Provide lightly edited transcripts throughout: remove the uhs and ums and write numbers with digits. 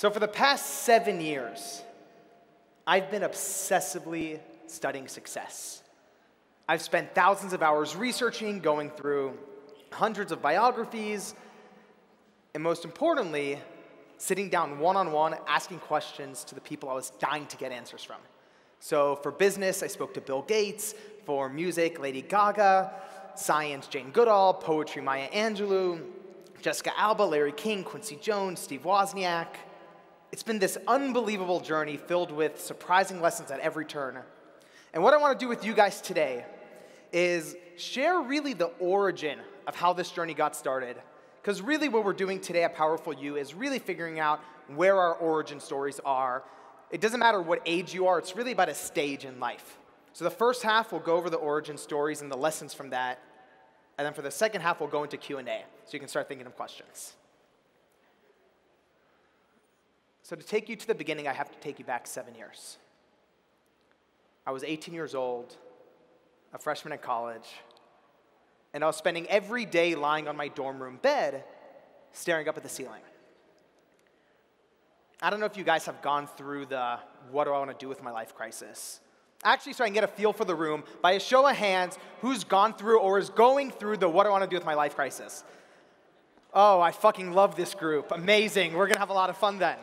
So for the past 7 years, I've been obsessively studying success. I've spent thousands of hours researching, going through hundreds of biographies, and most importantly, sitting down one-on-one, asking questions to the people I was dying to get answers from. So for business, I spoke to Bill Gates. For music, Lady Gaga. Science, Jane Goodall. Poetry, Maya Angelou. Jessica Alba, Larry King, Quincy Jones, Steve Wozniak. It's been this unbelievable journey filled with surprising lessons at every turn. And what I want to do with you guys today is share really the origin of how this journey got started. Because really what we're doing today at Powerful You is really figuring out where our origin stories are. It doesn't matter what age you are, it's really about a stage in life. So the first half, we'll go over the origin stories and the lessons from that. And then for the second half, we'll go into Q&A, so you can start thinking of questions. So to take you to the beginning, I have to take you back 7 years. I was 18 years old, a freshman in college, and I was spending every day lying on my dorm room bed, staring up at the ceiling. I don't know if you guys have gone through the what do I want to do with my life crisis. Actually, so I can get a feel for the room, by a show of hands, who's gone through or is going through the what do I want to do with my life crisis? Oh, I fucking love this group. Amazing. We're going to have a lot of fun then.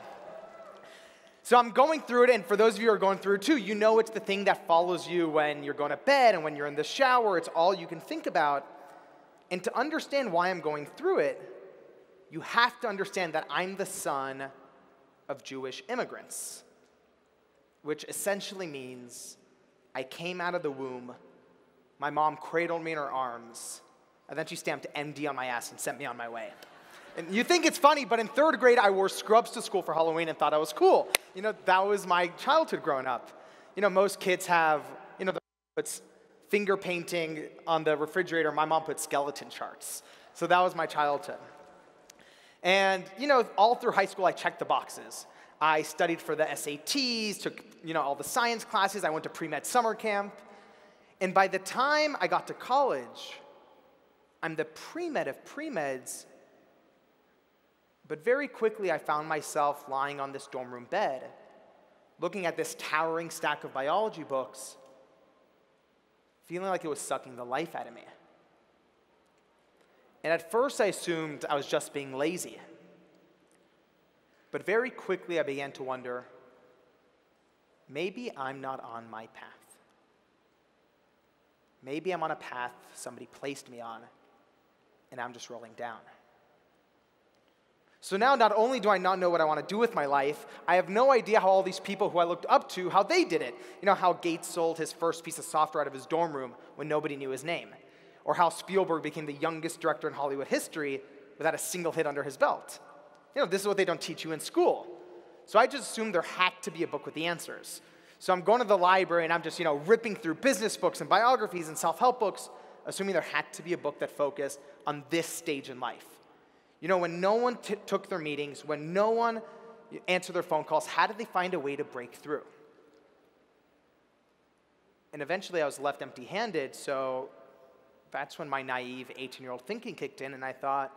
So I'm going through it, and for those of you who are going through it too, you know it's the thing that follows you when you're going to bed and when you're in the shower. It's all you can think about. And to understand why I'm going through it, you have to understand that I'm the son of Jewish immigrants, which essentially means I came out of the womb, my mom cradled me in her arms, and then she stamped MD on my ass and sent me on my way. And you think it's funny, but in 3rd grade, I wore scrubs to school for Halloween and thought I was cool. You know, that was my childhood growing up. You know, most kids have, puts finger painting on the refrigerator. My mom put skeleton charts. So that was my childhood. And, all through high school, I checked the boxes. I studied for the SATs, took, all the science classes. I went to pre-med summer camp. And by the time I got to college, I'm the pre-med of pre-meds. But very quickly, I found myself lying on this dorm room bed, looking at this towering stack of biology books, feeling like it was sucking the life out of me. And at first, I assumed I was just being lazy. But very quickly, I began to wonder, maybe I'm not on my path. Maybe I'm on a path somebody placed me on, and I'm just rolling down. So now, not only do I not know what I want to do with my life, I have no idea how all these people who I looked up to, how they did it. How Gates sold his first piece of software out of his dorm room when nobody knew his name. Or how Spielberg became the youngest director in Hollywood history without a single hit under his belt. This is what they don't teach you in school. So I just assumed there had to be a book with the answers. So I'm going to the library and I'm just, ripping through business books and biographies and self-help books, assuming there had to be a book that focused on this stage in life. When no one took their meetings, when no one answered their phone calls, how did they find a way to break through? And eventually I was left empty-handed, so that's when my naive 18-year-old thinking kicked in, and I thought,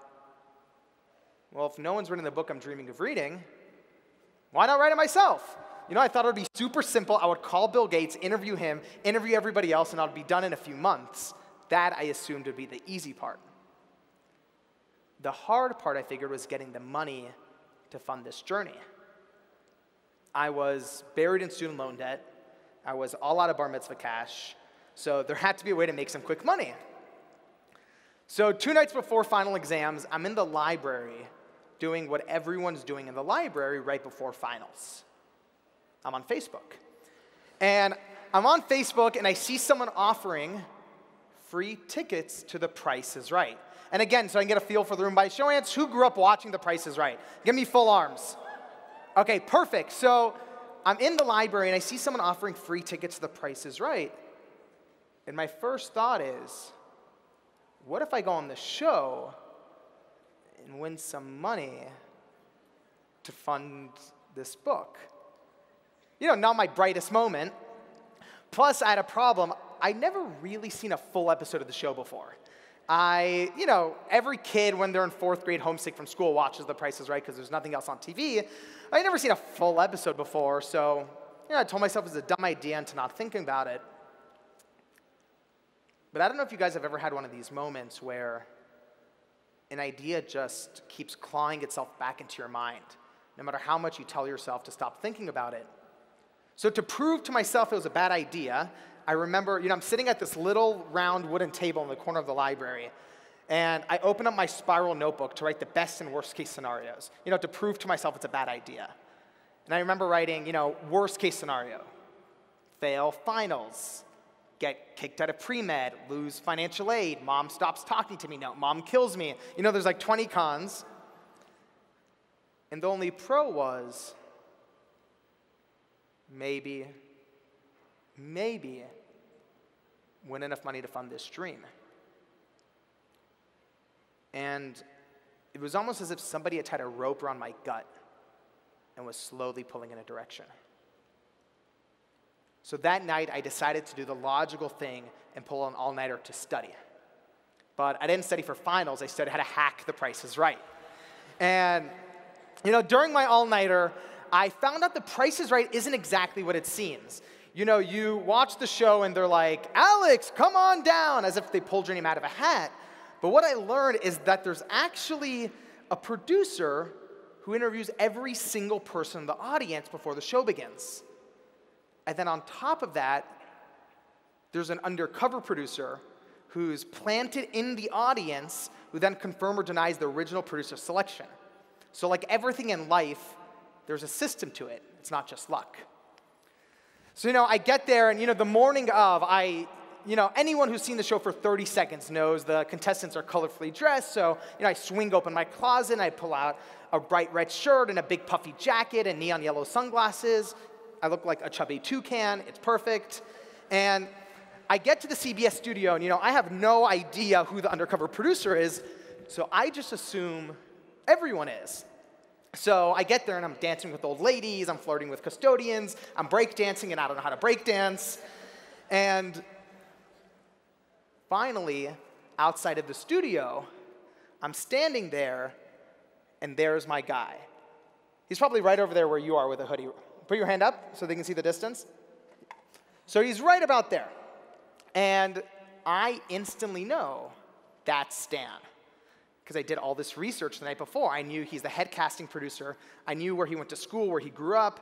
well, if no one's written the book I'm dreaming of reading, why not write it myself? I thought it would be super simple. I would call Bill Gates, interview him, interview everybody else, and I'd be done in a few months. That, I assumed, would be the easy part. The hard part, I figured, was getting the money to fund this journey. I was buried in student loan debt. I was all out of bar mitzvah cash. So there had to be a way to make some quick money. So 2 nights before final exams, I'm in the library doing what everyone's doing in the library right before finals. I'm on Facebook. And I'm on Facebook, and I see someone offering free tickets to The Price is Right. And again, so I can get a feel for the room, by show of hands, who grew up watching The Price is Right? Give me full arms. Okay, perfect. So I'm in the library, and I see someone offering free tickets to The Price is Right. And my first thought is, what if I go on the show and win some money to fund this book? Not my brightest moment. Plus, I had a problem. I'd never really seen a full episode of the show before. Every kid when they're in 4th grade homesick from school watches The Price is Right because there's nothing else on TV. I'd never seen a full episode before, so I told myself it was a dumb idea into not thinking about it. But I don't know if you guys have ever had one of these moments where an idea just keeps clawing itself back into your mind, no matter how much you tell yourself to stop thinking about it. So to prove to myself it was a bad idea, I remember, I'm sitting at this little round wooden table in the corner of the library, and I open up my spiral notebook to write the best and worst case scenarios, to prove to myself it's a bad idea. And I remember writing, worst case scenario, fail finals, get kicked out of pre-med, lose financial aid, mom stops talking to me, no, mom kills me. There's like 20 cons. And the only pro was maybe win enough money to fund this dream. And it was almost as if somebody had tied a rope around my gut and was slowly pulling in a direction. So that night, I decided to do the logical thing and pull an all-nighter to study. But I didn't study for finals. I studied how to hack The Price is Right. And, during my all-nighter, I found out The Price is Right isn't exactly what it seems. You watch the show and they're like, Alex, come on down, as if they pulled your name out of a hat. But what I learned is that there's actually a producer who interviews every single person in the audience before the show begins. And then on top of that, there's an undercover producer who's planted in the audience who then confirms or denies the original producer's selection. So like everything in life, there's a system to it. It's not just luck. So, I get there, and, the morning of, anyone who's seen the show for 30 seconds knows the contestants are colorfully dressed. So, I swing open my closet, and I pull out a bright red shirt and a big puffy jacket and neon yellow sunglasses. I look like a chubby toucan. It's perfect. And I get to the CBS studio, and, I have no idea who the undercover producer is, so I just assume everyone is. So I get there, and I'm dancing with old ladies, I'm flirting with custodians, I'm breakdancing, and I don't know how to breakdance. And finally, outside of the studio, I'm standing there, and there's my guy. He's probably right over there where you are with a hoodie. Put your hand up so they can see the distance. So he's right about there. And I instantly know that's Stan, because I did all this research the night before. I knew he's the head casting producer. I knew where he went to school, where he grew up.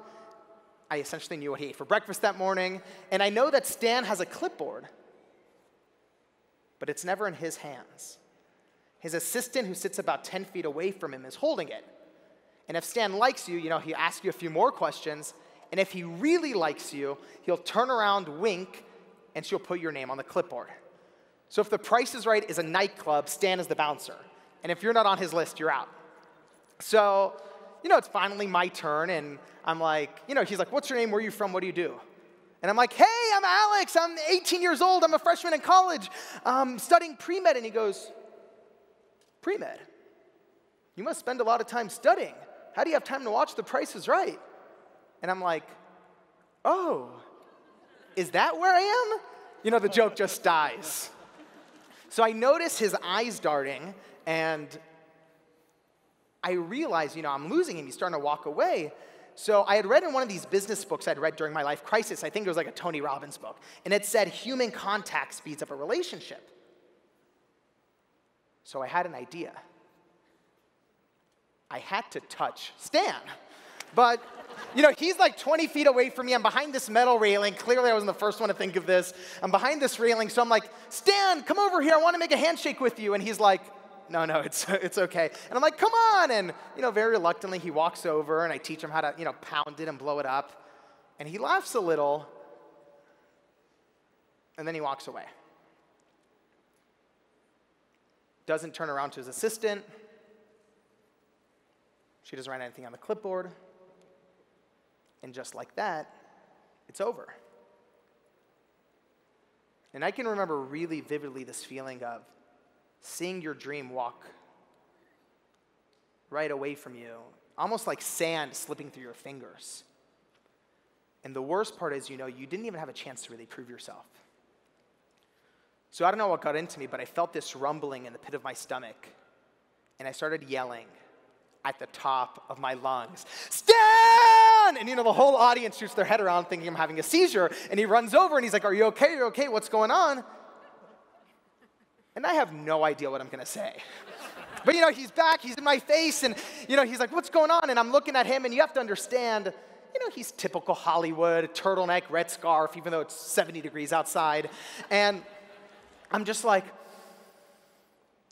I essentially knew what he ate for breakfast that morning. And I know that Stan has a clipboard, but it's never in his hands. His assistant, who sits about 10 feet away from him, is holding it. And if Stan likes you, he'll ask you a few more questions. And if he really likes you, he'll turn around, wink, and she'll put your name on the clipboard. So if The Price is Right is a nightclub, Stan is the bouncer. And if you're not on his list, you're out. So, it's finally my turn, and I'm like, he's like, what's your name? Where are you from? What do you do? And I'm like, hey, I'm Alex. I'm 18 years old. I'm a freshman in college, studying pre-med. And he goes, pre-med? You must spend a lot of time studying. How do you have time to watch The Price is Right? And I'm like, oh, is that where I am? The joke just dies. So I notice his eyes darting, and I realize, I'm losing him. He's starting to walk away. So I had read in one of these business books I'd read during my life crisis, I think it was like a Tony Robbins book, and it said human contact speeds up a relationship. So I had an idea. I had to touch Stan. But, he's like 20 feet away from me. I'm behind this metal railing. Clearly, I wasn't the first one to think of this. I'm behind this railing, so I'm like, Stan, come over here. I want to make a handshake with you. And he's like, no, it's okay. And I'm like, come on. And, very reluctantly, he walks over, and I teach him how to, pound it and blow it up. And he laughs a little, and then he walks away. Doesn't turn around to his assistant. She doesn't write anything on the clipboard. And just like that, it's over. And I can remember really vividly this feeling of seeing your dream walk right away from you, almost like sand slipping through your fingers. And the worst part is, you didn't even have a chance to really prove yourself. So I don't know what got into me, but I felt this rumbling in the pit of my stomach. And I started yelling at the top of my lungs, "Stan!" And the whole audience shoots their head around thinking I'm having a seizure. And he runs over and he's like, "Are you okay? You're okay? What's going on?" And I have no idea what I'm going to say. But he's back, he's in my face, and he's like, "What's going on?" And I'm looking at him, and you have to understand, he's typical Hollywood, turtleneck, red scarf, even though it's 70 degrees outside. And I'm just like,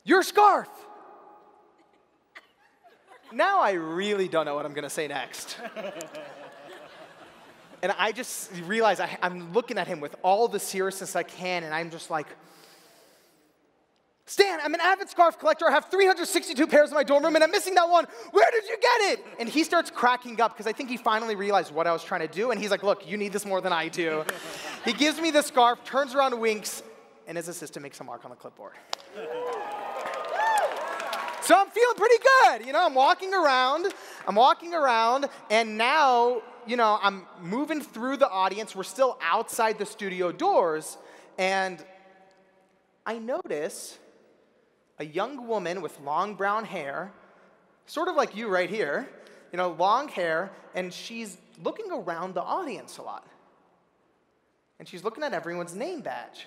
"Your scarf!" Now I really don't know what I'm going to say next. And I just realize I'm looking at him with all the seriousness I can, and I'm just like, "Stan, I'm an avid scarf collector. I have 362 pairs in my dorm room, and I'm missing that one. Where did you get it?" And he starts cracking up because I think he finally realized what I was trying to do. And he's like, "Look, you need this more than I do." He gives me the scarf, turns around, winks, and his assistant makes a mark on the clipboard. So I'm feeling pretty good. I'm walking around, and now, I'm moving through the audience. We're still outside the studio doors, and I notice a young woman with long brown hair, sort of like you right here, long hair, and she's looking around the audience a lot. And she's looking at everyone's name badge.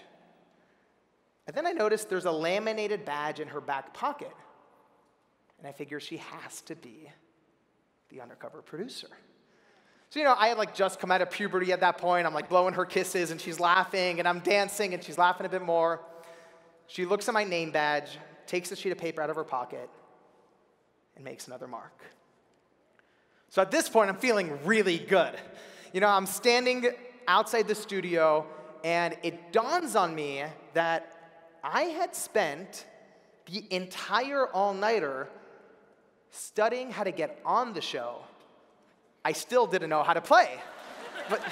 And then I notice there's a laminated badge in her back pocket. And I figure she has to be the undercover producer. So, I had just come out of puberty at that point. I'm blowing her kisses, and she's laughing, and I'm dancing, and she's laughing a bit more. She looks at my name badge, takes a sheet of paper out of her pocket, and makes another mark. So at this point, I'm feeling really good. I'm standing outside the studio, and it dawns on me that I had spent the entire all-nighter studying how to get on the show. I still didn't know how to play. But,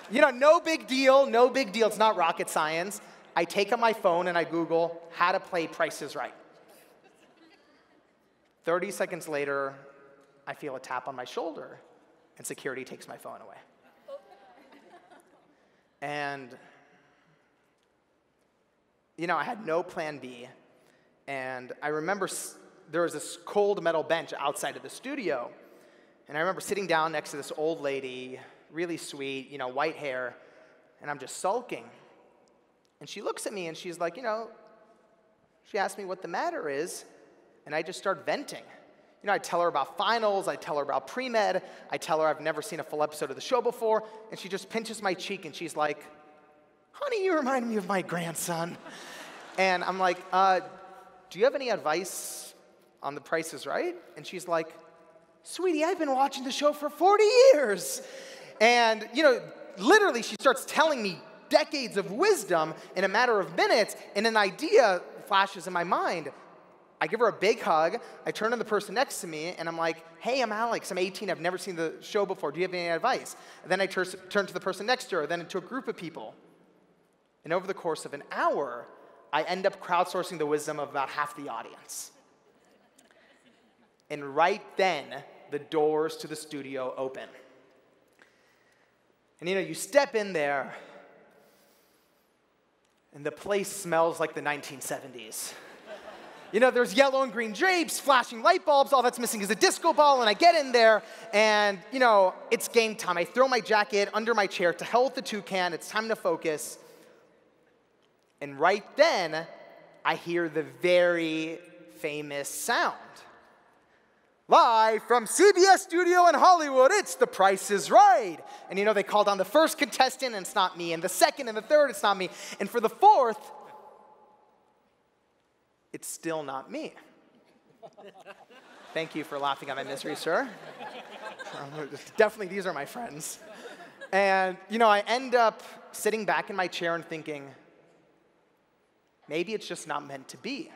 no big deal, no big deal. It's not rocket science. I take out my phone and I Google how to play Price is Right. 30 seconds later, I feel a tap on my shoulder, and security takes my phone away. And, I had no plan B. And I remember there was this cold metal bench outside of the studio. And I remember sitting down next to this old lady, really sweet, white hair, and I'm just sulking. And she looks at me and she's like, she asked me what the matter is, and I just start venting. I tell her about finals, I tell her about pre-med, I tell her I've never seen a full episode of the show before, and she just pinches my cheek and she's like, "Honey, you remind me of my grandson." And I'm like, "Do you have any advice on The Price is Right?" And she's like, "Sweetie, I've been watching the show for 40 years. And, literally she starts telling me decades of wisdom in a matter of minutes, and an idea flashes in my mind. I give her a big hug, I turn to the person next to me, and I'm like, "Hey, I'm Alex, I'm 18, I've never seen the show before, do you have any advice?" And then I turn to the person next to her, then to a group of people. And over the course of an hour, I end up crowdsourcing the wisdom of about half the audience. And right then, the doors to the studio open. And you step in there, and the place smells like the 1970s. There's yellow and green drapes, flashing light bulbs, all that's missing is a disco ball, and I get in there, and, it's game time. I throw my jacket under my chair, to hell with the toucan, it's time to focus. And right then, I hear the very famous sound. Live from CBS Studio in Hollywood, it's The Price is Right. And they called on the first contestant, and it's not me. And the second and the third, it's not me. And for the fourth, it's still not me. Thank you for laughing at my misery, sir. Definitely, these are my friends. And, I end up sitting back in my chair and thinking, maybe it's just not meant to be.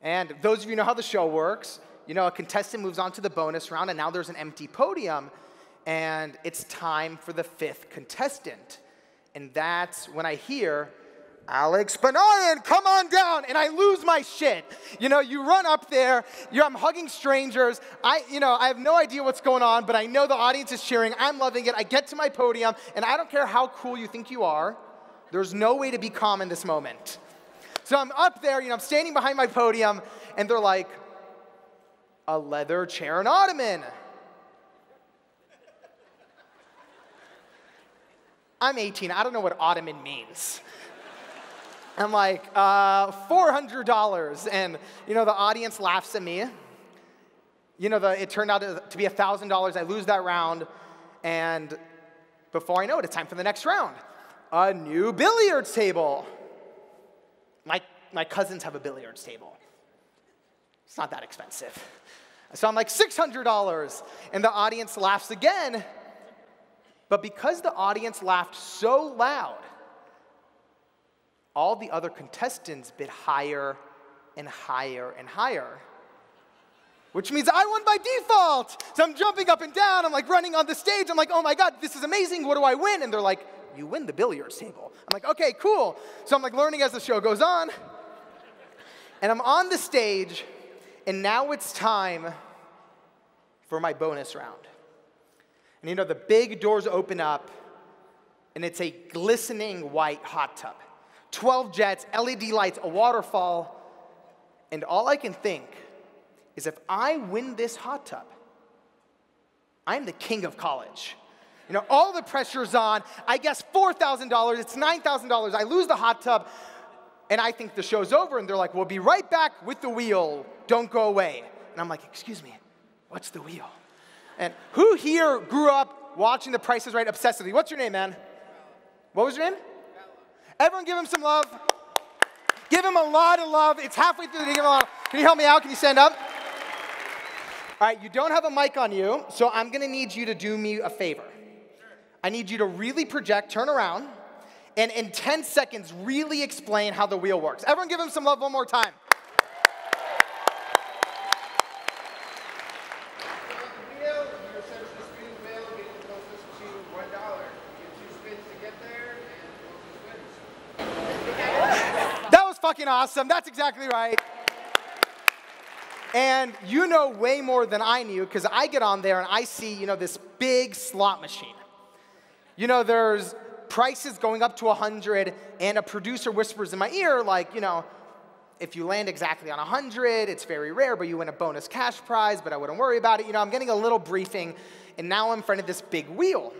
And those of you who know how the show works, a contestant moves on to the bonus round, and now there's an empty podium, and it's time for the fifth contestant. And that's when I hear, "Alex Banayan, come on down," and I lose my shit. You run up there, I'm hugging strangers, I have no idea what's going on, but I know the audience is cheering, I'm loving it, I get to my podium, and I don't care how cool you think you are, There's no way to be calm in this moment. So I'm up there, I'm standing behind my podium, and they're like, a leather chair and ottoman. I'm 18, I don't know what ottoman means. I'm like, $400, and the audience laughs at me. It turned out to be $1,000. I lose that round, and before I know it, it's time for the next round. A new billiards table. My cousins have a billiards table. It's not that expensive. So I'm like, $600, and the audience laughs again. But because the audience laughed so loud, all the other contestants bid higher and higher and higher, which means I won by default. So I'm jumping up and down. I'm like running on the stage. I'm like, oh my God, this is amazing. What do I win? And they're like, you win the billiards table. I'm like, okay, cool. So I'm like learning as the show goes on. And I'm on the stage, and now it's time for my bonus round. And the big doors open up, and it's a glistening white hot tub. 12 jets, LED lights, a waterfall, and all I can think is if I win this hot tub, I'm the king of college. All the pressure's on. I guess $4,000, it's $9,000. I lose the hot tub, and I think the show's over, and they're like, we'll be right back with the wheel. Don't go away. And I'm like, excuse me, what's the wheel? And who here grew up watching The Price is Right obsessively? What's your name, man? What was your name? Everyone give him some love. Give him a lot of love. It's halfway through the day. Give him a lot. Can you help me out? Can you stand up? All right, you don't have a mic on you, so I'm going to need you to do me a favor. I need you to really project, turn around, and in 10 seconds, really explain how the wheel works. Everyone give him some love one more time. Fucking awesome. That's exactly right. And you know way more than I knew, because I get on there and I see, this big slot machine. There's prices going up to 100, and a producer whispers in my ear, like, if you land exactly on 100, it's very rare, but you win a bonus cash prize, but I wouldn't worry about it. I'm getting a little briefing, and now I'm in front of this big wheel.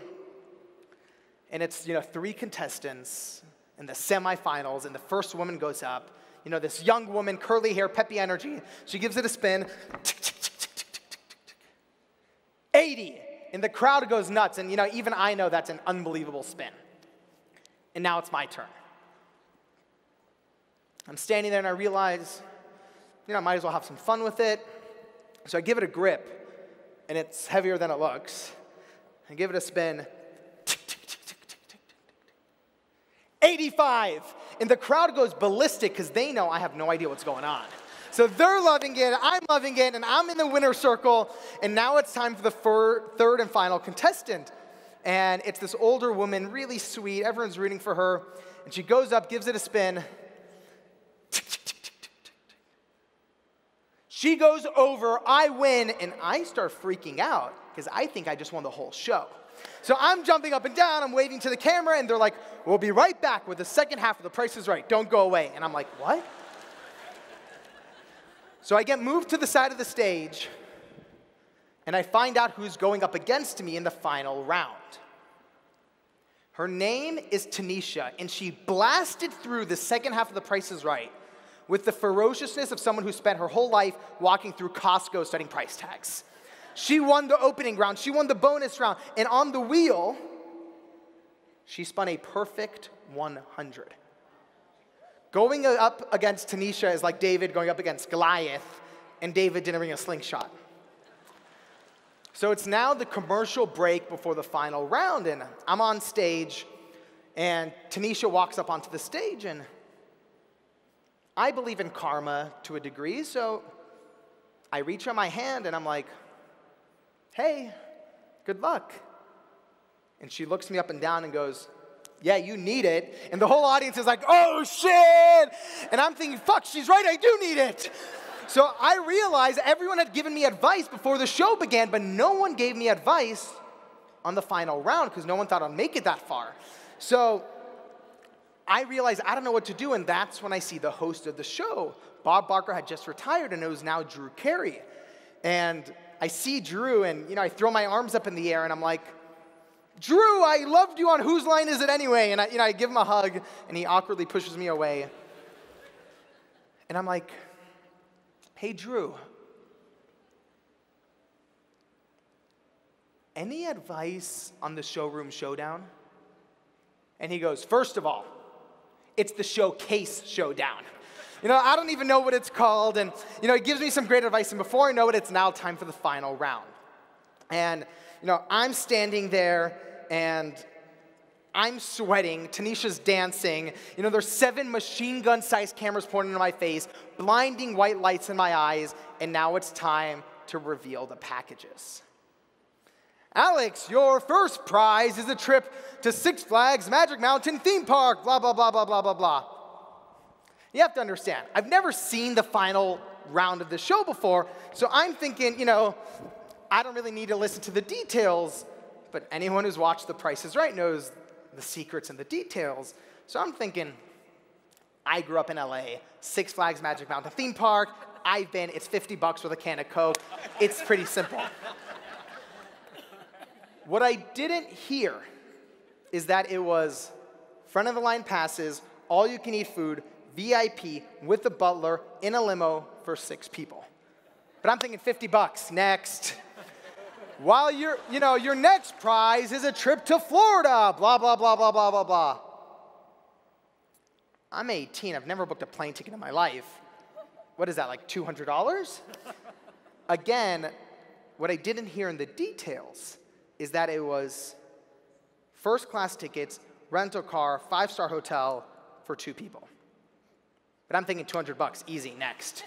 And it's, 3 contestants in the semifinals, and the first woman goes up. This young woman, curly hair, peppy energy. She gives it a spin. 80. And the crowd goes nuts. And, even I know that's an unbelievable spin. And now it's my turn. I'm standing there, and I realize, I might as well have some fun with it. So I give it a grip, and it's heavier than it looks. I give it a spin. 85, and the crowd goes ballistic because they know I have no idea what's going on. So they're loving it, I'm loving it, and I'm in the winner's circle, and now it's time for the third and final contestant. And it's this older woman, really sweet, everyone's rooting for her, and she goes up, gives it a spin. She goes over, I win, and I start freaking out because I think I just won the whole show. So I'm jumping up and down, I'm waving to the camera, and they're like, we'll be right back with the second half of The Price is Right. Don't go away. And I'm like, what? So I get moved to the side of the stage, and I find out who's going up against me in the final round. Her name is Tanisha, and she blasted through the second half of The Price is Right with the ferociousness of someone who spent her whole life walking through Costco studying price tags. She won the opening round, she won the bonus round, and on the wheel, she spun a perfect 100. Going up against Tanisha is like David going up against Goliath, and David didn't bring a slingshot. So it's now the commercial break before the final round, and I'm on stage, and Tanisha walks up onto the stage, and I believe in karma to a degree, so I reach out my hand, and I'm like, hey, good luck. And she looks me up and down and goes, yeah, you need it. And the whole audience is like, oh, shit. And I'm thinking, fuck, she's right, I do need it. So I realized everyone had given me advice before the show began, but no one gave me advice on the final round because no one thought I'd make it that far. So I realize I don't know what to do, and that's when I see the host of the show. Bob Barker had just retired, and it was now Drew Carey. And I see Drew, and I throw my arms up in the air, and I'm like, Drew, I loved you on Whose Line Is It Anyway? And I give him a hug, and he awkwardly pushes me away. And I'm like, hey, Drew, any advice on the Showroom Showdown? And he goes, first of all, it's the Showcase Showdown. I don't even know what it's called. And, he gives me some great advice. And before I know it, it's now time for the final round. And, I'm standing there, and I'm sweating. Tanisha's dancing. There's 7 machine gun-sized cameras pointing into my face, blinding white lights in my eyes, and now it's time to reveal the packages. Alex, your first prize is a trip to Six Flags Magic Mountain theme park, blah, blah, blah, blah, blah, blah, blah. You have to understand, I've never seen the final round of the show before, so I'm thinking, I don't really need to listen to the details, but anyone who's watched The Price is Right knows the secrets and the details. So I'm thinking, I grew up in LA, Six Flags Magic Mountain theme park, I've been, it's $50 with a can of Coke. It's pretty simple. What I didn't hear is that it was front of the line passes, all you can eat food, VIP, with the butler, in a limo for 6 people. But I'm thinking $50, next. While your next prize is a trip to Florida, blah, blah, blah, blah, blah, blah, blah. I'm 18, I've never booked a plane ticket in my life. What is that, like $200? Again, what I didn't hear in the details is that it was first-class tickets, rental car, 5-star hotel for 2 people. But I'm thinking $200, easy, next.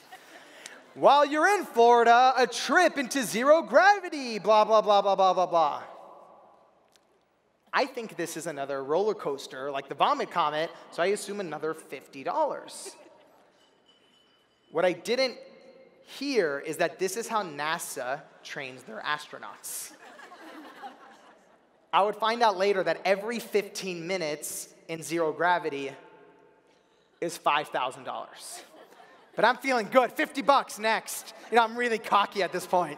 While you're in Florida, a trip into zero gravity, blah, blah, blah, blah, blah, blah, blah. I think this is another roller coaster, like the Vomit Comet, so I assume another $50. What I didn't hear is that this is how NASA trains their astronauts. I would find out later that every 15 minutes in zero gravity is $5,000. But I'm feeling good, $50 next. I'm really cocky at this point.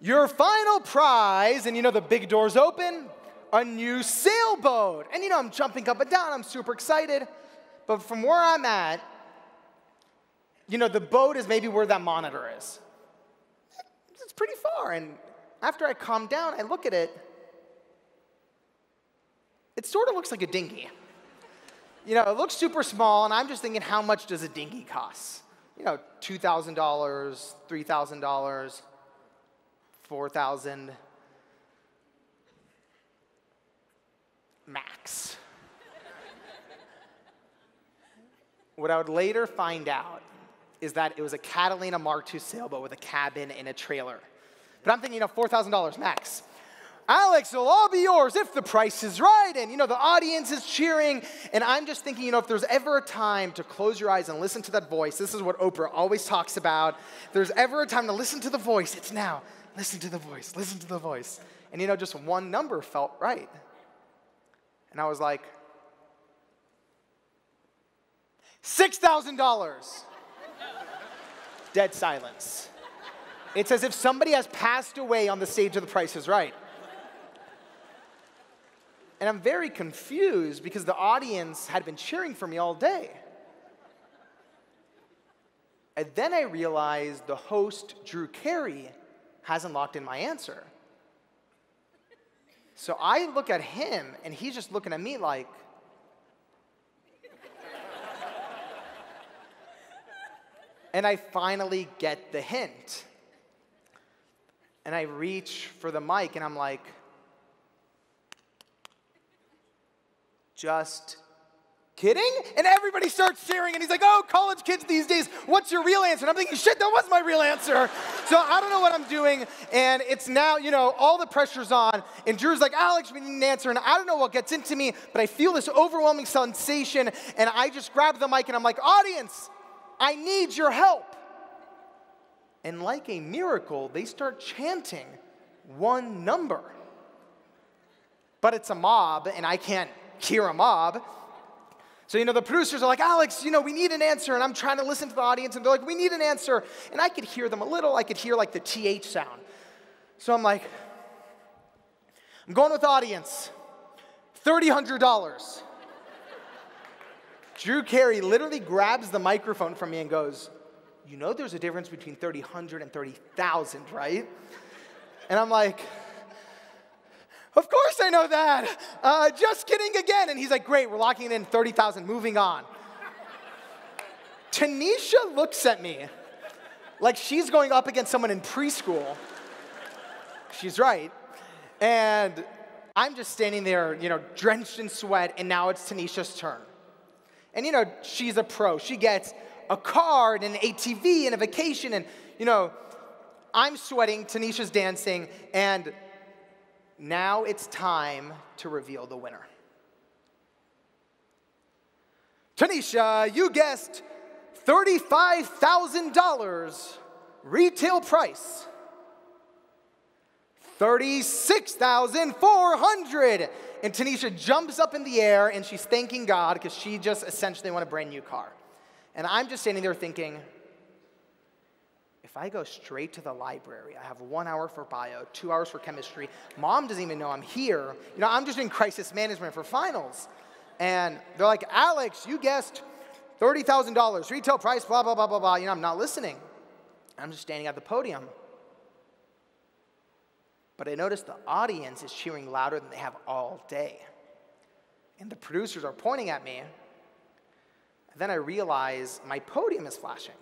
Your final prize, and the big doors open, a new sailboat. And I'm jumping up and down, I'm super excited. But from where I'm at, the boat is maybe where that monitor is. It's pretty far, and after I calm down, I look at it. It sort of looks like a dinghy. It looks super small, and I'm just thinking, how much does a dinghy cost? $2,000, $3,000, $4,000 max. What I would later find out is that it was a Catalina Mark II sailboat with a cabin and a trailer. But I'm thinking, $4,000 max. Alex, it'll all be yours if the price is right. And, the audience is cheering. And I'm just thinking, if there's ever a time to close your eyes and listen to that voice, this is what Oprah always talks about. If there's ever a time to listen to the voice, it's now. Listen to the voice, listen to the voice. And, just one number felt right. And I was like, $6,000. Dead silence. It's as if somebody has passed away on the stage of The Price is Right. And I'm very confused because the audience had been cheering for me all day. And then I realized the host, Drew Carey, hasn't locked in my answer. So I look at him, and he's just looking at me like, and I finally get the hint. And I reach for the mic, and I'm like, just kidding? And everybody starts cheering, and he's like, oh, college kids these days, what's your real answer? And I'm thinking, shit, that was my real answer. So I don't know what I'm doing, and it's now, all the pressure's on, and Drew's like, Alex, we need an answer, and I don't know what gets into me, but I feel this overwhelming sensation, and I just grab the mic, and I'm like, audience, I need your help. And like a miracle, they start chanting one number. But it's a mob, and I can't hear a mob. So, the producers are like, Alex, we need an answer. And I'm trying to listen to the audience, and they're like, we need an answer. And I could hear them a little. I could hear like the TH sound. So I'm like, I'm going with audience. $3,000. Drew Carey literally grabs the microphone from me and goes, there's a difference between 3,000 and 30,000, right? And I'm like, of course I know that. Just kidding again. And he's like, great, we're locking it in 30,000, moving on. Tanisha looks at me like she's going up against someone in preschool. She's right. And I'm just standing there, drenched in sweat, and now it's Tanisha's turn. And, she's a pro. She gets a car and an ATV and a vacation, and, I'm sweating, Tanisha's dancing, and now it's time to reveal the winner. Tanisha, you guessed $35,000 retail price. $36,400. And Tanisha jumps up in the air and she's thanking God because she just essentially won a brand new car. And I'm just standing there thinking, if I go straight to the library, I have 1 hour for bio, 2 hours for chemistry. Mom doesn't even know I'm here. I'm just in crisis management for finals. And they're like, Alex, you guessed $30,000, retail price, blah, blah, blah, blah, blah. I'm not listening. I'm just standing at the podium. But I noticed the audience is cheering louder than they have all day. And the producers are pointing at me. And then I realize my podium is flashing.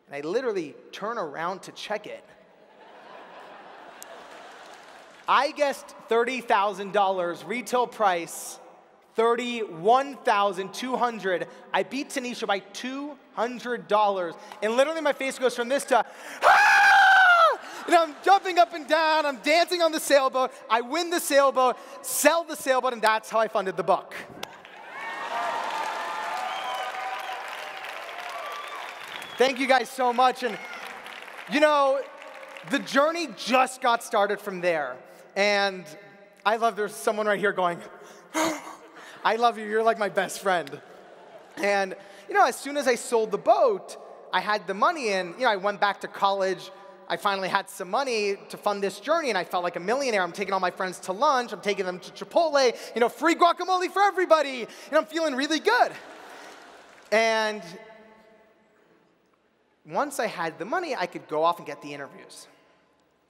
And I literally turn around to check it. I guessed $30,000, retail price, $31,200. I beat Tanisha by $200. And literally my face goes from this to, ah! And I'm jumping up and down, I'm dancing on the sailboat, I win the sailboat, sell the sailboat, and that's how I funded the book. Thank you guys so much. And the journey just got started from there. And I love there's someone right here going, I love you, you're like my best friend. And as soon as I sold the boat, I had the money, and I went back to college. I finally had some money to fund this journey, and I felt like a millionaire. I'm taking all my friends to lunch. I'm taking them to Chipotle. Free guacamole for everybody. I'm feeling really good. And once I had the money, I could go off and get the interviews.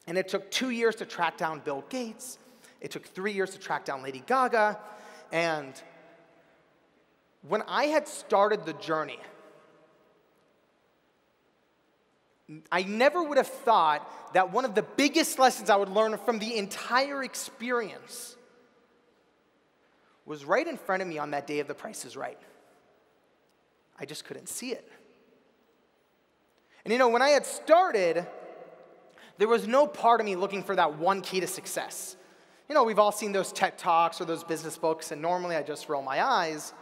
And it took 2 years to track down Bill Gates. It took 3 years to track down Lady Gaga. And when I had started the journey, I never would have thought that one of the biggest lessons I would learn from the entire experience was right in front of me on that day of The Price is Right. I just couldn't see it. And when I had started, there was no part of me looking for that one key to success. We've all seen those TED Talks or those business books, and normally I just roll my eyes.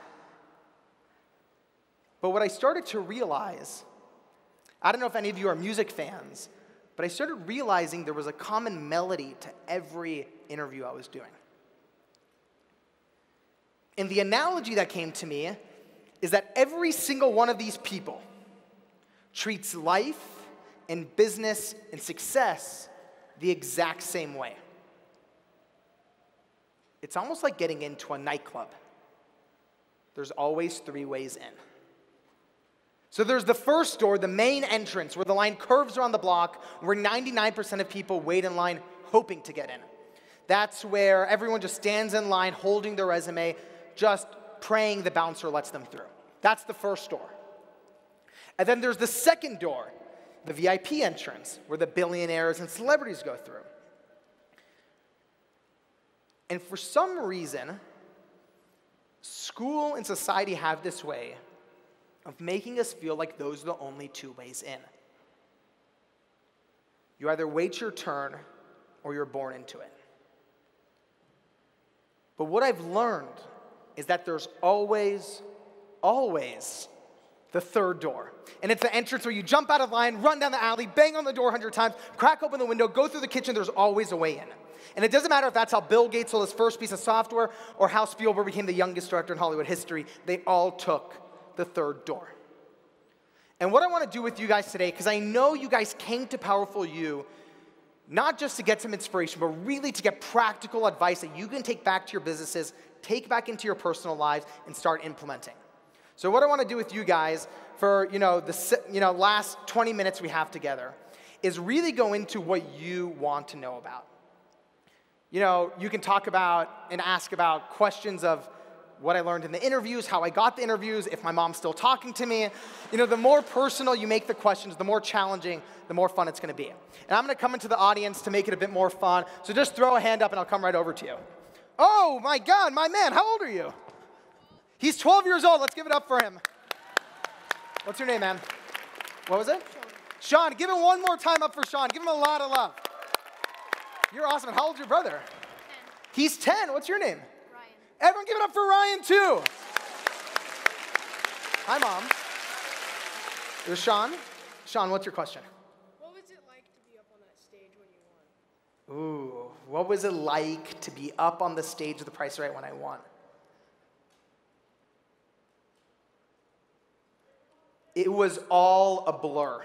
But what I started to realize, I don't know if any of you are music fans, but I started realizing there was a common melody to every interview I was doing. And the analogy that came to me is that every single one of these people treats life and business and success the exact same way. It's almost like getting into a nightclub. There's always 3 ways in. So there's the first door, the main entrance, where the line curves around the block, where 99% of people wait in line hoping to get in. That's where everyone just stands in line holding their resume, just praying the bouncer lets them through. That's the first door. And then there's the second door, the VIP entrance, where the billionaires and celebrities go through. And for some reason, school and society have this way of making us feel like those are the only 2 ways in. You either wait your turn or you're born into it. But what I've learned is that there's always the third door. And it's the entrance where you jump out of line, run down the alley, bang on the door 100 times, crack open the window, go through the kitchen. There's always a way in. And it doesn't matter if that's how Bill Gates sold his first piece of software or how Spielberg became the youngest director in Hollywood history. They all took the third door. And what I want to do with you guys today, because I know you guys came to Powerful You not just to get some inspiration, but really to get practical advice that you can take back to your businesses, take back into your personal lives, and start implementing. So what I want to do with you guys for the last 20 minutes we have together is really go into what you want to know about. You can talk about and ask about questions of what I learned in the interviews, how I got the interviews, if my mom's still talking to me. The more personal you make the questions, the more challenging, the more fun it's going to be. And I'm going to come into the audience to make it a bit more fun. So just throw a hand up and I'll come right over to you. Oh my God, my man, how old are you? He's 12 years old. Let's give it up for him. What's your name, man? What was it? Sean. Give him one more time up for Sean. Give him a lot of love. You're awesome. And how old's your brother? 10. He's 10. What's your name? Ryan. Everyone give it up for Ryan, too. Hi, Mom. There's Sean. Sean, what's your question? What was it like to be up on that stage when you won? Ooh, what was it like to be up on the stage of The Price is Right when I won? It was all a blur.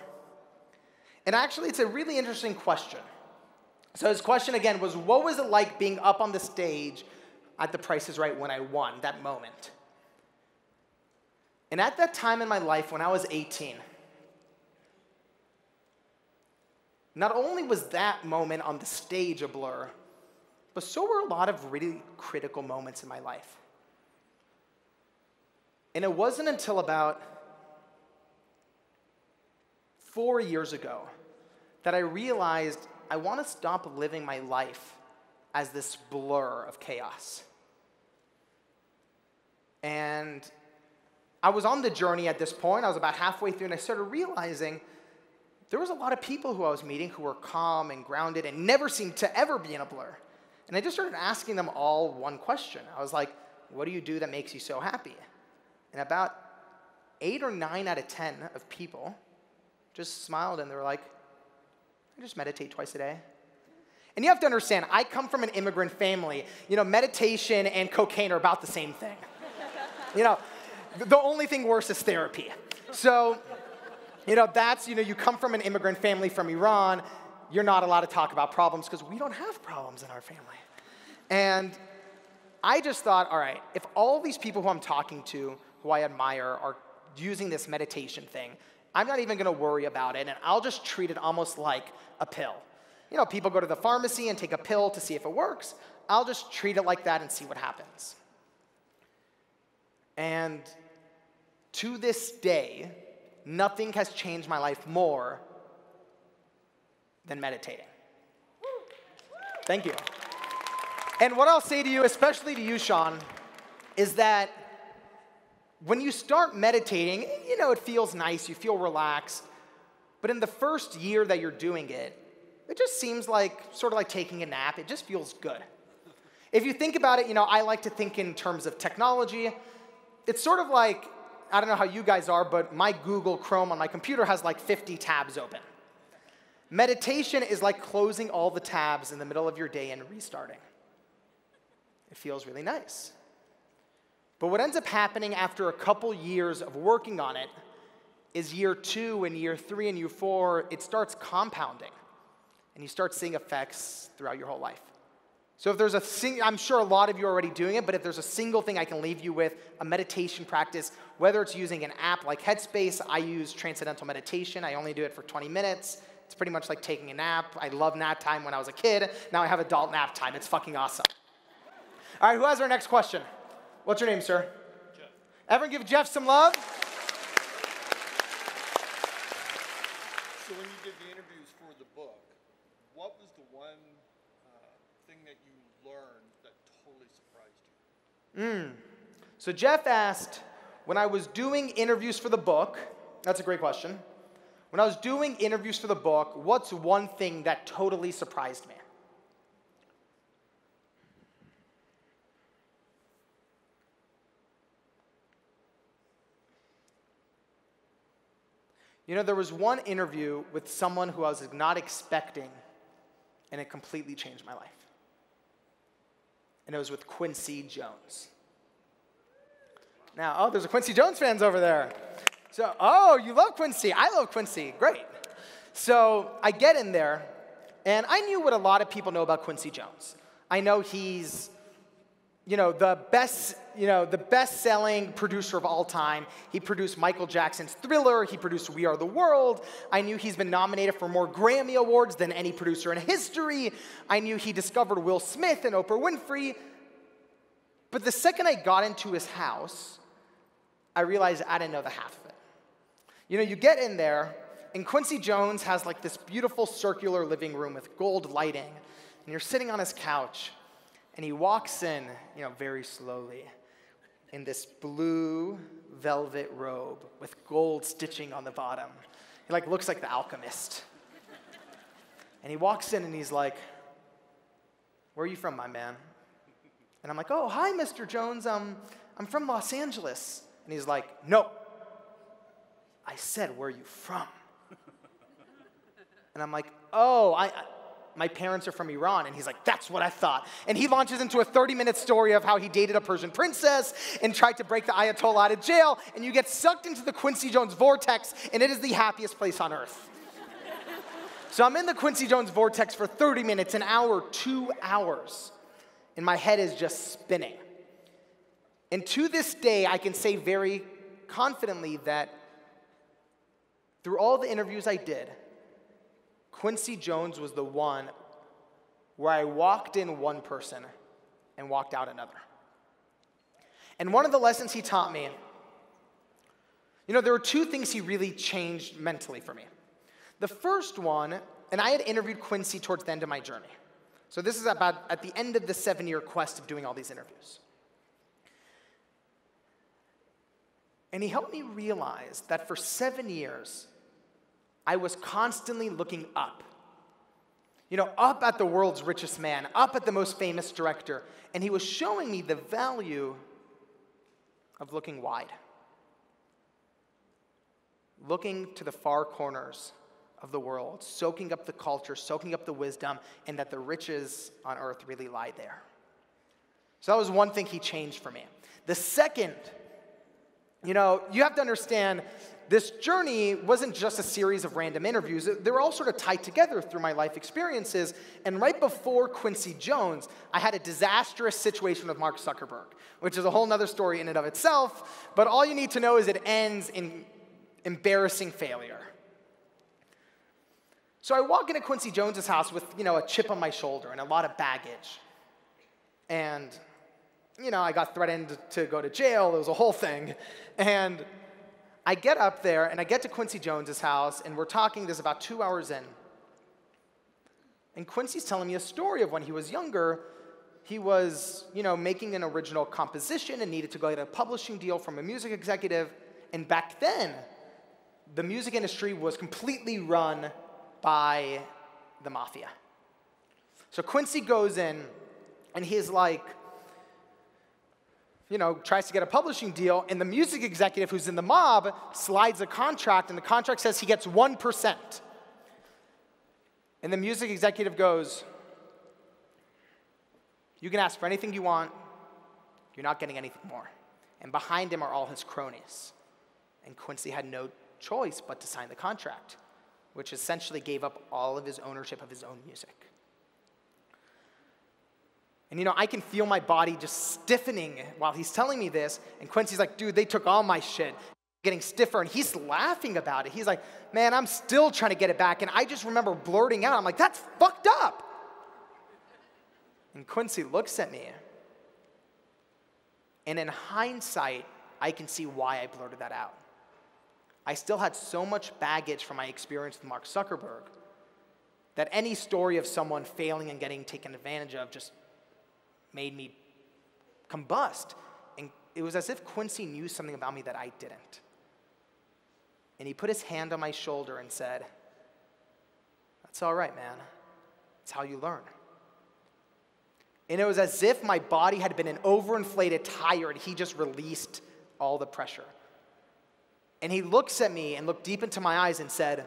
And actually, it's a really interesting question. So his question again was, what was it like being up on the stage at The Price is Right when I won, that moment? And at that time in my life, when I was 18, not only was that moment on the stage a blur, but so were a lot of really critical moments in my life. And it wasn't until about 4 years ago that I realized I want to stop living my life as this blur of chaos. And I was on the journey at this point. I was about halfway through, and I started realizing there was a lot of people who I was meeting who were calm and grounded and never seemed to ever be in a blur. And I just started asking them all one question. I was like, what do you do that makes you so happy? And about 8 or 9 out of 10 of people just smiled, and they were like, I just meditate twice a day. And you have to understand, I come from an immigrant family. Meditation and cocaine are about the same thing. The only thing worse is therapy. So, you come from an immigrant family from Iran. You're not allowed to talk about problems because we don't have problems in our family. And I just thought, all right, if all these people who I'm talking to, who I admire, are using this meditation thing, I'm not even going to worry about it, and I'll just treat it almost like a pill. People go to the pharmacy and take a pill to see if it works. I'll just treat it like that and see what happens. And to this day, nothing has changed my life more than meditating. Thank you. And what I'll say to you, especially to you, Sean, is that when you start meditating, it feels nice, you feel relaxed, but in the first year that you're doing it, it just seems sort of like taking a nap. It just feels good. If you think about it, I like to think in terms of technology. It's sort of like, I don't know how you guys are, but my Google Chrome on my computer has 50 tabs open. Meditation is like closing all the tabs in the middle of your day and restarting. It feels really nice. But what ends up happening after a couple years of working on it is year 2 and year 3 and year 4, it starts compounding. And you start seeing effects throughout your whole life. So if there's I'm sure a lot of you are already doing it, but if there's a single thing I can leave you with, a meditation practice, whether it's using an app like Headspace, I use Transcendental Meditation. I only do it for 20 minutes. It's pretty much like taking a nap. I love nap time when I was a kid. Now I have adult nap time. It's fucking awesome. All right, who has our next question? What's your name, sir? Jeff. Everyone give Jeff some love. So when you did the interviews for the book, what was the one thing that you learned that totally surprised you? So Jeff asked, when I was doing interviews for the book, that's a great question. When I was doing interviews for the book, what's one thing that totally surprised me? You know, there was one interview with someone who I was not expecting, and it completely changed my life. And it was with Quincy Jones. Now, oh, there's a Quincy Jones fans over there. So, oh, you love Quincy. I love Quincy. Great. So I get in there, and I knew what a lot of people know about Quincy Jones. I know he's, the best-selling producer of all time. He produced Michael Jackson's Thriller. He produced We Are the World. I knew he's been nominated for more Grammy Awards than any producer in history. I knew he discovered Will Smith and Oprah Winfrey. But the second I got into his house, I realized I didn't know the half of it. You get in there, and Quincy Jones has like this beautiful circular living room with gold lighting, and you're sitting on his couch, and he walks in, very slowly, in this blue velvet robe with gold stitching on the bottom. He looks like the alchemist. And he walks in and he's like, "Where are you from, my man?" And I'm like, "Oh, hi, Mr. Jones. I'm from Los Angeles." And he's like, "No. I said, where are you from?" And I'm like, "Oh, my parents are from Iran." And he's like, "That's what I thought." And he launches into a 30-minute story of how he dated a Persian princess and tried to break the Ayatollah out of jail. And you get sucked into the Quincy Jones vortex, and it is the happiest place on earth. So I'm in the Quincy Jones vortex for 30 minutes, an hour, 2 hours. And my head is just spinning. And to this day, I can say very confidently that through all the interviews I did, Quincy Jones was the one where I walked in one person and walked out another. And one of the lessons he taught me, there were two things he really changed mentally for me. The first one, and I had interviewed Quincy towards the end of my journey. So this is about at the end of the 7-year quest of doing all these interviews. And he helped me realize that for 7 years, I was constantly looking up. Up at the world's richest man, up at the most famous director. And he was showing me the value of looking wide. Looking to the far corners of the world, soaking up the culture, soaking up the wisdom, and that the riches on earth really lie there. So that was one thing he changed for me. The second, you have to understand, this journey wasn't just a series of random interviews. They were all sort of tied together through my life experiences. And right before Quincy Jones, I had a disastrous situation with Mark Zuckerberg, which is a whole other story in and of itself. But all you need to know is it ends in embarrassing failure. So I walk into Quincy Jones's house with, a chip on my shoulder and a lot of baggage. And, I got threatened to go to jail. It was a whole thing. And I get up there, and I get to Quincy Jones's house, and we're talking. This about 2 hours in. And Quincy's telling me a story of when he was younger. He was, making an original composition and needed to go get a publishing deal from a music executive. And back then, the music industry was completely run by the mafia. So Quincy goes in, and he's like, tries to get a publishing deal, and the music executive who's in the mob slides a contract, and the contract says he gets 1%. And the music executive goes, "You can ask for anything you want. You're not getting anything more." And behind him are all his cronies. And Quincy had no choice but to sign the contract, which essentially gave up all of his ownership of his own music. And I can feel my body just stiffening while he's telling me this. And Quincy's like, "Dude, they took all my shit." Getting stiffer, and he's laughing about it. He's like, "Man, I'm still trying to get it back." And I just remember blurting out, I'm like, "That's fucked up." And Quincy looks at me. And in hindsight, I can see why I blurted that out. I still had so much baggage from my experience with Mark Zuckerberg that any story of someone failing and getting taken advantage of just made me combust. And it was as if Quincy knew something about me that I didn't. And he put his hand on my shoulder and said, "That's all right, man. It's how you learn." And it was as if my body had been an overinflated tire and he just released all the pressure. And he looks at me and looked deep into my eyes and said,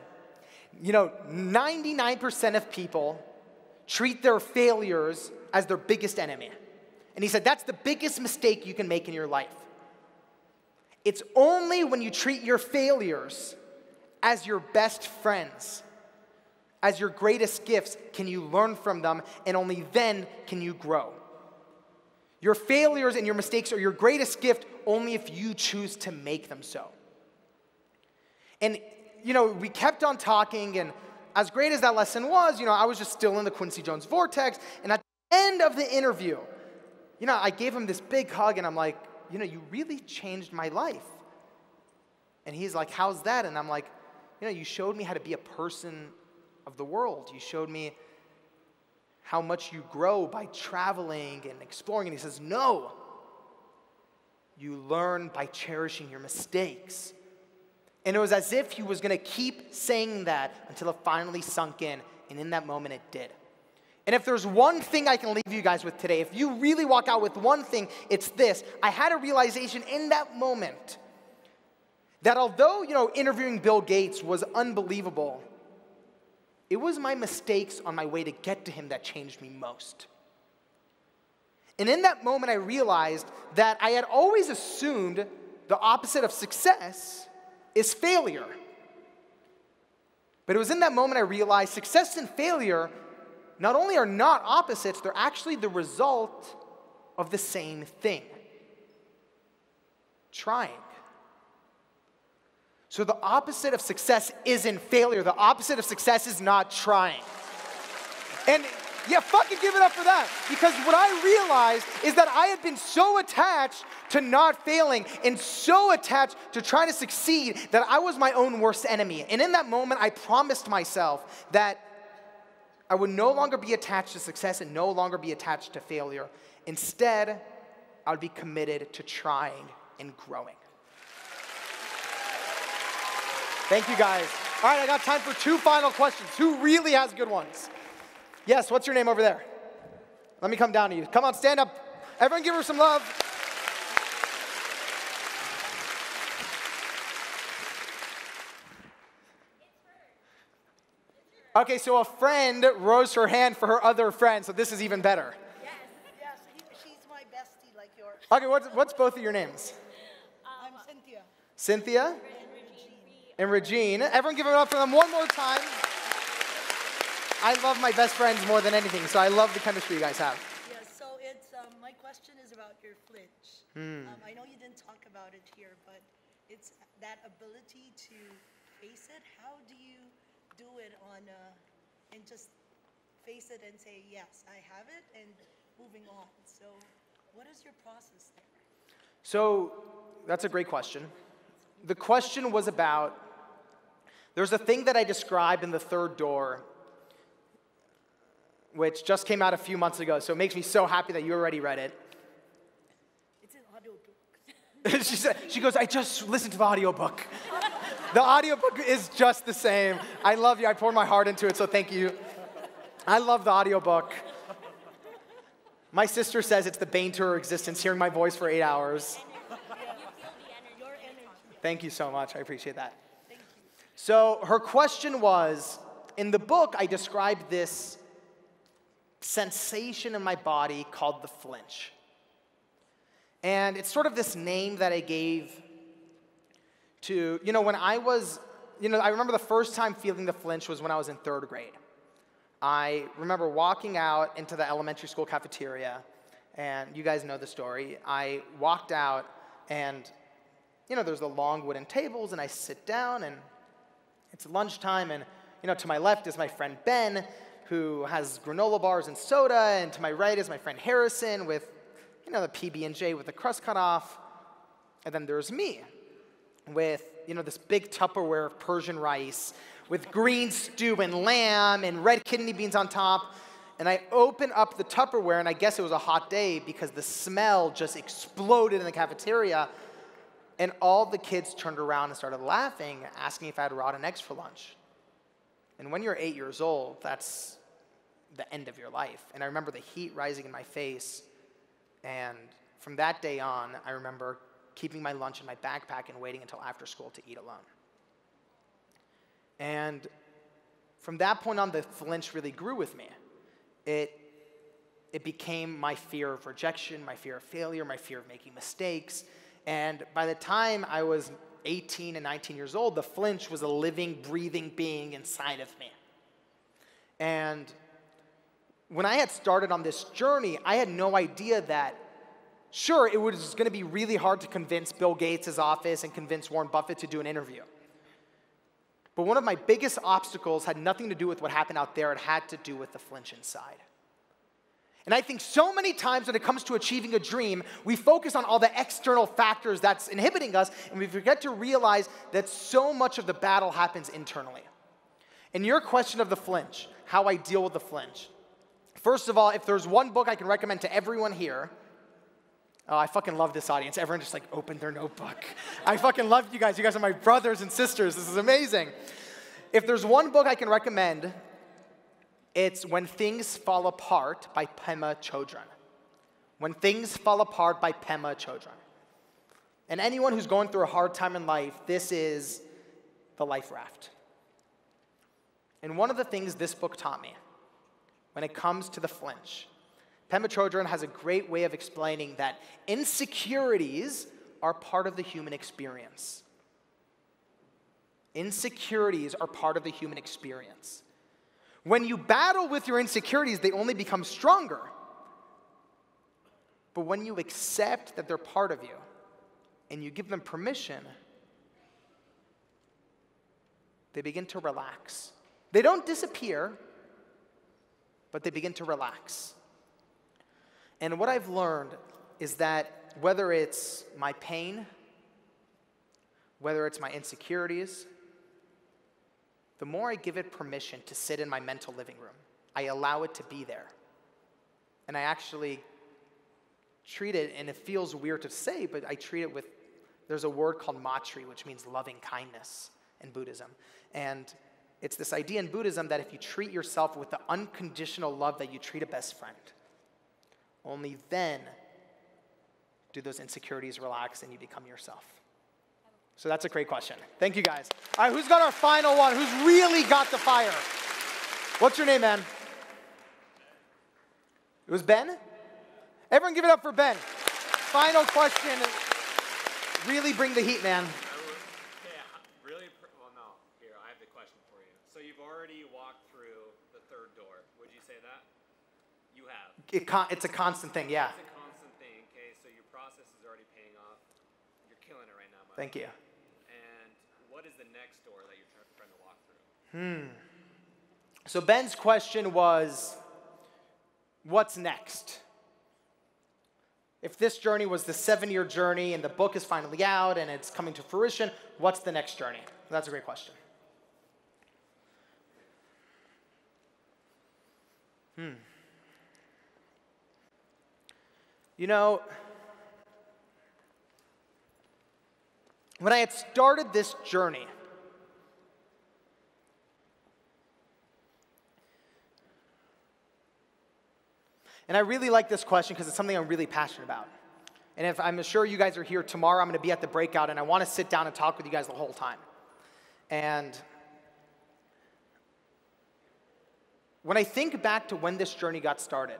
99% of people treat their failures as their biggest enemy. And he said, that's the biggest mistake you can make in your life. It's only when you treat your failures as your best friends, as your greatest gifts, can you learn from them, and only then can you grow. Your failures and your mistakes are your greatest gift only if you choose to make them so. And, we kept on talking, and as great as that lesson was, I was just still in the Quincy Jones vortex, and at the end of the interview, I gave him this big hug, and I'm like, you really changed my life. And he's like, how's that? And I'm like, you showed me how to be a person of the world. You showed me how much you grow by traveling and exploring. And he says, no. You learn by cherishing your mistakes. And it was as if he was going to keep saying that until it finally sunk in. And in that moment, it did. And if there's one thing I can leave you guys with today, if you really walk out with one thing, it's this. I had a realization in that moment that although, interviewing Bill Gates was unbelievable, it was my mistakes on my way to get to him that changed me most. And in that moment, I realized that I had always assumed the opposite of success is failure. But it was in that moment I realized success and failure not only are not opposites, they're actually the result of the same thing. Trying. So the opposite of success isn't failure. The opposite of success is not trying. And yeah, fucking give it up for that. Because what I realized is that I had been so attached to not failing and so attached to trying to succeed that I was my own worst enemy. And in that moment, I promised myself that I would no longer be attached to success and no longer be attached to failure. Instead, I would be committed to trying and growing. Thank you, guys. All right, I got time for 2 final questions. Who really has good ones? Yes, what's your name over there? Let me come down to you. Come on, stand up. Everyone give her some love. Okay, so a friend rose her hand for her other friend, so this is even better. Yes, she's my bestie like yours. Okay, what's both of your names? I'm Cynthia. Cynthia? And Regine. Everyone give it up for them one more time. I love my best friends more than anything, so I love the chemistry you guys have. Yes, so it's, my question is about your flinch. I know you didn't talk about it here, but it's that ability to face it. How do you do it and just face it and say, yes, I have it, and moving on? So what is your process there? So that's a great question. The question was about, there's a thing that I described in The Third Door, which just came out a few months ago, so it makes me so happy that you already read it. It's an audiobook. She goes, I just listened to the audiobook. The audiobook is just the same. I love you. I poured my heart into it, so thank you. I love the audiobook. My sister says it's the bane to her existence, hearing my voice for 8 hours. Your energy. Thank you so much. I appreciate that. Thank you. So her question was, in the book, I described this sensation in my body called the flinch. And it's sort of this name that I gave to, when I was, I remember the first time feeling the flinch was when I was in 3rd grade. I remember walking out into the elementary school cafeteria, and you guys know the story. I walked out, and, there's the long wooden tables, and I sit down, and it's lunchtime, and, to my left is my friend Ben, who has granola bars and soda, and to my right is my friend Harrison with, the PB&J with the crust cut off. And then there's me with, this big Tupperware of Persian rice with green stew and lamb and red kidney beans on top. And I open up the Tupperware, and I guess it was a hot day because the smell just exploded in the cafeteria. And all the kids turned around and started laughing, asking if I had rotten eggs for lunch. And when you're 8 years old, that's the end of your life. And I remember the heat rising in my face. And from that day on, I remember keeping my lunch in my backpack and waiting until after school to eat alone. And from that point on, the flinch really grew with me. It became my fear of rejection, my fear of failure, my fear of making mistakes. And by the time I was 18 and 19 years old, the flinch was a living, breathing being inside of me. And when I had started on this journey, I had no idea that, sure, it was going to be really hard to convince Bill Gates' office and convince Warren Buffett to do an interview. But one of my biggest obstacles had nothing to do with what happened out there. It had to do with the flinch inside. And I think so many times when it comes to achieving a dream, we focus on all the external factors that's inhibiting us, and we forget to realize that so much of the battle happens internally. And your question of the flinch, how I deal with the flinch. First of all, if there's one book I can recommend to everyone here, oh, I fucking love this audience. Everyone just like opened their notebook. I fucking love you guys. You guys are my brothers and sisters. This is amazing. If there's one book I can recommend, it's When Things Fall Apart by Pema Chodron. When Things Fall Apart by Pema Chodron. And anyone who's going through a hard time in life, this is the life raft. And one of the things this book taught me when it comes to the flinch, Pema Chodron has a great way of explaining that insecurities are part of the human experience. Insecurities are part of the human experience. When you battle with your insecurities, they only become stronger. But when you accept that they're part of you and you give them permission, they begin to relax. They don't disappear, but they begin to relax. And what I've learned is that whether it's my pain, whether it's my insecurities, the more I give it permission to sit in my mental living room, I allow it to be there. And I actually treat it, and it feels weird to say, but I treat it with, there's a word called matri, which means loving kindness in Buddhism. And it's this idea in Buddhism that if you treat yourself with the unconditional love that you treat a best friend, only then do those insecurities relax and you become yourself. So that's a great question. Thank you, guys. All right, who's got our final one? Who's really got the fire? What's your name, man? It was Ben? Everyone give it up for Ben. Final question. Really bring the heat, man. Really? Well, no. Here, I have the question for you. So you've already walked through the third door. Would you say that? You have. It's a constant thing, yeah. It's a constant thing, okay? So your process is already paying off. You're killing it right now, Mike. Thank you. And what is the next door that you're trying to walk through? So Ben's question was, what's next? If this journey was the 7-year journey and the book is finally out and it's coming to fruition, what's the next journey? That's a great question. You know, when I had started this journey, and I really like this question because it's something I'm really passionate about. And if I'm sure you guys are here tomorrow, I'm going to be at the breakout, and I want to sit down and talk with you guys the whole time. And when I think back to when this journey got started,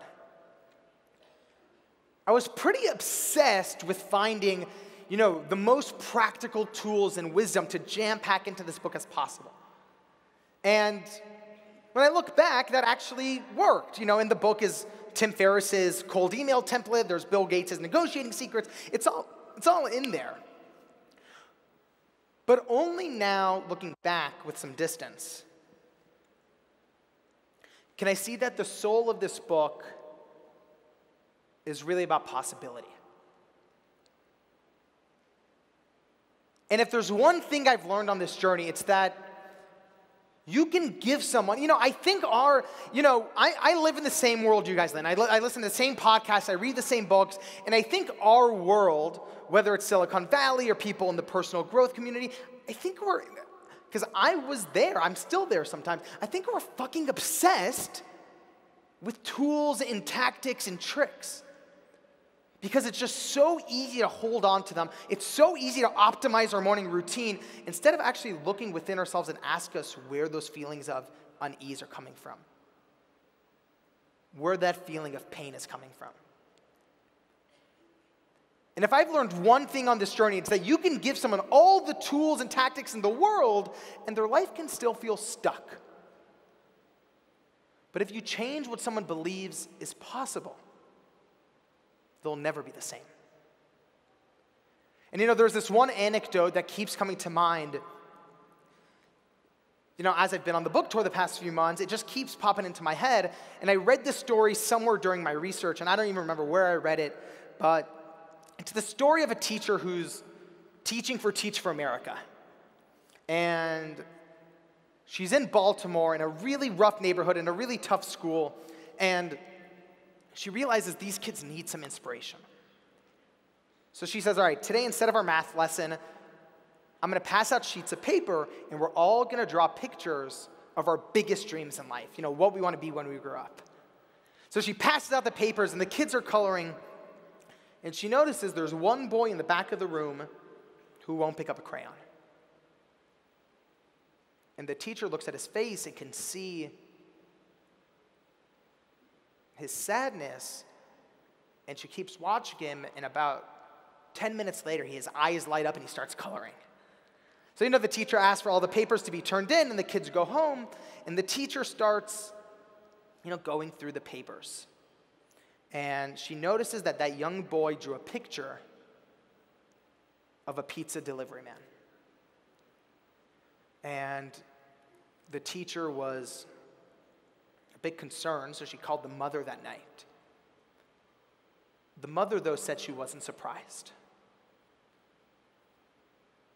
I was pretty obsessed with finding, the most practical tools and wisdom to jam-pack into this book as possible. And when I look back, that actually worked. In the book is Tim Ferriss's cold email template. There's Bill Gates' negotiating secrets. It's all in there. But only now, looking back with some distance, can I see that the soul of this book is really about possibility. And if there's one thing I've learned on this journey, it's that you can give someone, I think I live in the same world you guys live in. I listen to the same podcasts, I read the same books, and I think our world, whether it's Silicon Valley or people in the personal growth community, I think because I was there, I'm still there sometimes, I think we're fucking obsessed with tools and tactics and tricks. because it's just so easy to hold on to them. It's so easy to optimize our morning routine instead of actually looking within ourselves and ask us where those feelings of unease are coming from, where that feeling of pain is coming from. And if I've learned one thing on this journey, it's that you can give someone all the tools and tactics in the world, and their life can still feel stuck. But if you change what someone believes is possible, they'll never be the same. And there's this one anecdote that keeps coming to mind. As I've been on the book tour the past few months, it just keeps popping into my head. And I read this story somewhere during my research, and I don't even remember where I read it, but it's the story of a teacher who's teaching for Teach for America. And she's in Baltimore in a really rough neighborhood, in a really tough school, and she realizes these kids need some inspiration. So she says, all right, today instead of our math lesson, I'm going to pass out sheets of paper, and we're all going to draw pictures of our biggest dreams in life, what we want to be when we grow up. So she passes out the papers, and the kids are coloring, and she notices there's one boy in the back of the room who won't pick up a crayon. And the teacher looks at his face and can see his sadness, and she keeps watching him, and about 10 minutes later, his eyes light up and he starts coloring. So the teacher asks for all the papers to be turned in, and the kids go home, and the teacher starts, going through the papers. And she notices that that young boy drew a picture of a pizza delivery man. And the teacher was a bit concerned, so she called the mother that night. The mother, though, said she wasn't surprised.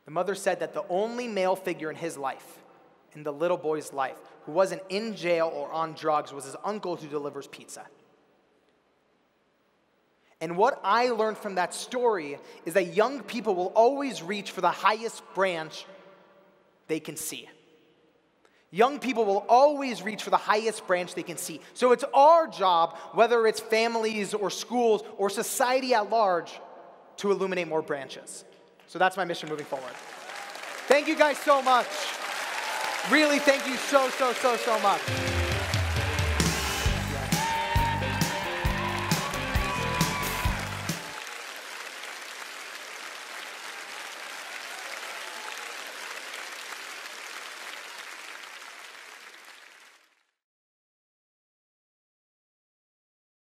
The mother said that the only male figure in his life, in the little boy's life, who wasn't in jail or on drugs, was his uncle who delivers pizza. And what I learned from that story is that young people will always reach for the highest branch they can see. Young people will always reach for the highest branch they can see. So it's our job, whether it's families or schools or society at large, to illuminate more branches. So that's my mission moving forward. Thank you guys so much. Really, thank you so much.